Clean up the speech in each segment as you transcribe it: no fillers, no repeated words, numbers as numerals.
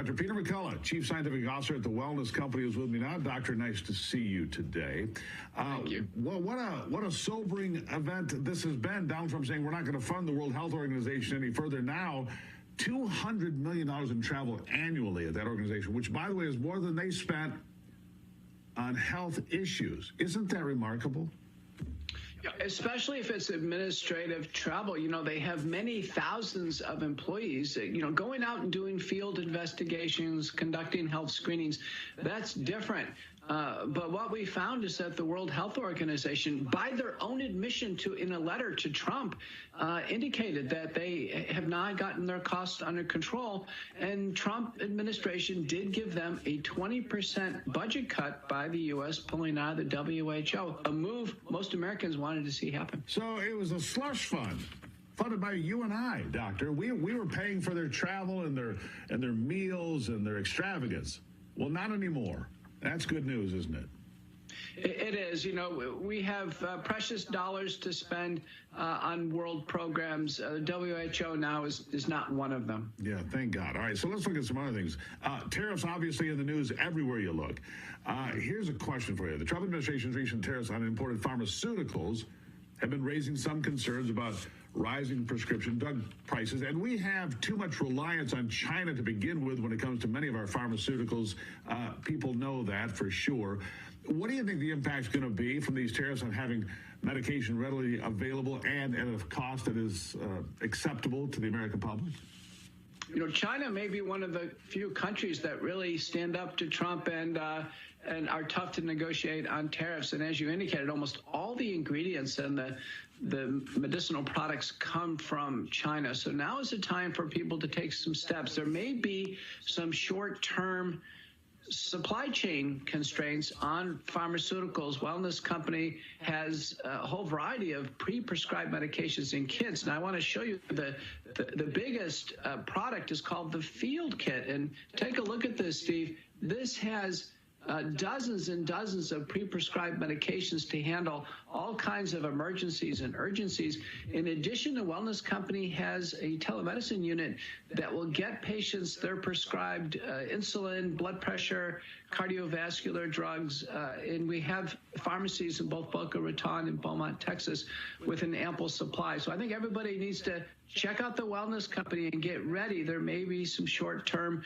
Dr. Peter McCullough, Chief Scientific Officer at the Wellness Company, is with me now. Doctor, nice to see you today. Thank you. Well, what a sobering event this has been, down from saying we're not going to fund the World Health Organization any further. Now, $200 million in travel annually at that organization, which, by the way, is more than they spent on health issues. Isn't that remarkable? Especially if it's administrative travel. You know, they have many thousands of employees, going out and doing field investigations, conducting health screenings. That's different. But what we found is that the World Health Organization, by their own admission in a letter to Trump, indicated that they have not gotten their costs under control. And Trump administration did give them a 20% budget cut by the U.S. pulling out of the WHO, a move most Americans wanted to see happen. So it was a slush fund funded by you and I, Doctor. We were paying for their travel and their meals and their extravagance. Well, not anymore. That's good news, isn't it? It is. We have precious dollars to spend on world programs. WHO now is not one of them. Yeah, thank God. All right, so let's look at some other things. Tariffs obviously in the news everywhere you look. Here's a question for you. The Trump administration's recent tariffs on imported pharmaceuticals have been raising some concerns about rising prescription drug prices, and we have too much reliance on China to begin with when it comes to many of our pharmaceuticals. People know that for sure. What do you think the impact's going to be from these tariffs on having medication readily available and at a cost that is acceptable to the American public? China may be one of the few countries that really stand up to Trump and are tough to negotiate on tariffs. And as you indicated, almost all the ingredients and the medicinal products come from China. So now is the time for people to take some steps. There may be some short-term supply chain constraints on pharmaceuticals. Wellness Company has a whole variety of pre-prescribed medications in kids. And I want to show you the biggest product is called the Field Kit. And take a look at this, Steve. This has dozens and dozens of pre-prescribed medications to handle all kinds of emergencies and urgencies. In addition, the Wellness Company has a telemedicine unit that will get patients their prescribed insulin, blood pressure, cardiovascular drugs, and we have pharmacies in both Boca Raton and Beaumont, Texas, with an ample supply. So I think everybody needs to check out the Wellness Company and get ready. There may be some short-term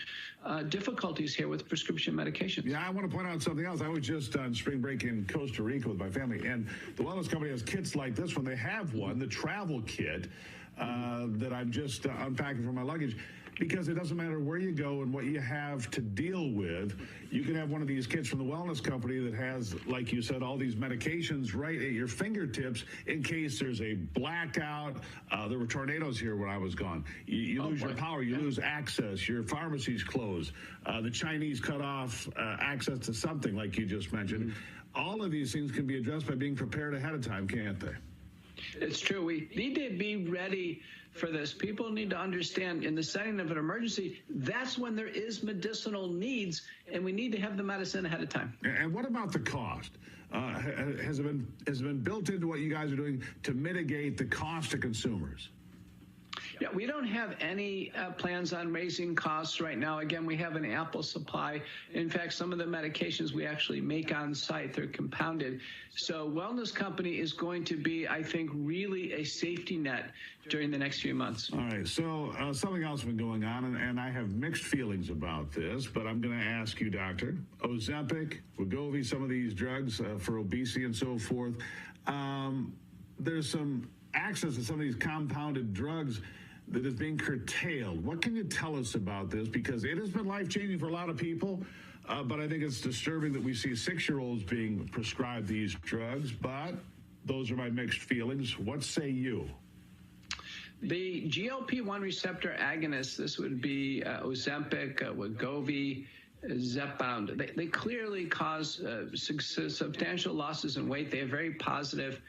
difficulties here with prescription medications. Yeah, I want to point out something else. I was just on spring break in Costa Rica with my family, and the Wellness Company has kits like this one. They have one, the travel kit, that I'm just unpacking from my luggage. Because it doesn't matter where you go and what you have to deal with, you can have one of these kits from the Wellness Company that has, like you said, all these medications right at your fingertips in case there's a blackout. There were tornadoes here when I was gone. You lose your power, you lose access, your pharmacy's closed, the Chinese cut off access to something like you just mentioned. All of these things can be addressed by being prepared ahead of time, can't they? It's true. We need to be ready for this. People need to understand in the setting of an emergency, that's when there is medicinal needs, and we need to have the medicine ahead of time. And what about the cost? Has it been built into what you guys are doing to mitigate the cost to consumers? Yeah, we don't have any plans on raising costs right now. Again, we have an ample supply. In fact, some of the medications we actually make on site, they're compounded. So Wellness Company is going to be, I think, really a safety net during the next few months. All right. So something else has been going on, and I have mixed feelings about this, but I'm going to ask you, Doctor. Ozempic, Wegovy, some of these drugs for obesity and so forth. There's some access to some of these compounded drugs that is being curtailed. What can you tell us about this? Because it has been life-changing for a lot of people, but I think it's disturbing that we see 6-year-olds being prescribed these drugs, but those are my mixed feelings. What say you? The GLP-1 receptor agonists, this would be Ozempic, Wegovy, Zepbound, they clearly cause substantial losses in weight. They have very positive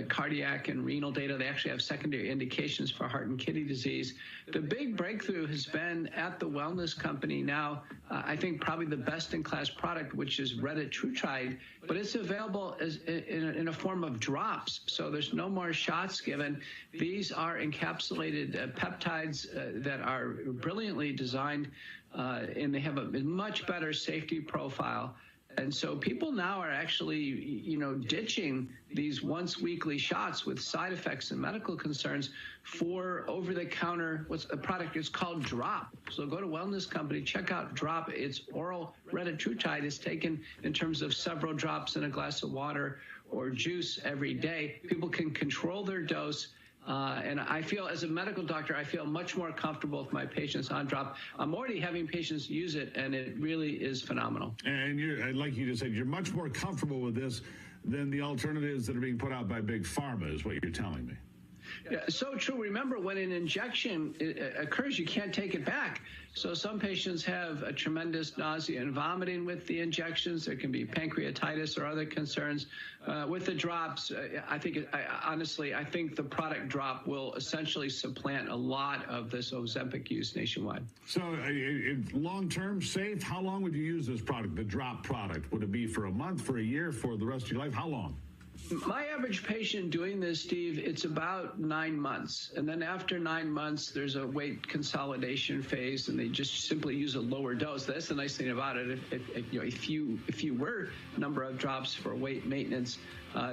cardiac and renal data. They actually have secondary indications for heart and kidney disease. The big breakthrough has been at the Wellness Company now, I think probably the best-in-class product, which is retatrutide, but it's available as in a form of drops, so there's no more shots given. These are encapsulated peptides that are brilliantly designed and they have a much better safety profile. And so people now are actually, ditching these once weekly shots with side effects and medical concerns for over-the-counter, a product is called Drop. So go to Wellness Company, check out Drop. It's oral retatrutide. It's taken in terms of several drops in a glass of water or juice every day. People can control their dose. And I feel, as a medical doctor, I feel much more comfortable with my patients on Drop. I'm already having patients use it, and it really is phenomenal. And you're, like you just said, you're much more comfortable with this than the alternatives that are being put out by Big Pharma, is what you're telling me. Yeah, so true. Remember, when an injection occurs, you can't take it back. So some patients have a tremendous nausea and vomiting with the injections. There can be pancreatitis or other concerns. With the drops, I think the product Drop will essentially supplant a lot of this Ozempic use nationwide. So long-term, safe, how long would you use this product, the Drop product? Would it be for a month, for a year, for the rest of your life? How long? My average patient doing this, Steve, it's about 9 months. And then after 9 months, there's a weight consolidation phase, and they just simply use a lower dose. That's the nice thing about it. If you were number of drops for weight maintenance,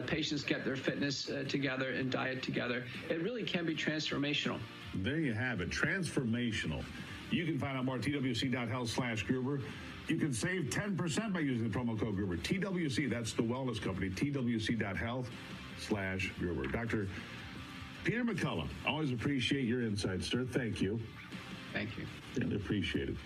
patients get their fitness together and diet together. It really can be transformational. There you have it, transformational. You can find out more at twc.health/Gruber. You can save 10% by using the promo code Gruber. TWC, that's the wellness company, twc.health/Gruber. Dr. Peter McCullough, always appreciate your insights, sir. Thank you. Thank you. And appreciate it.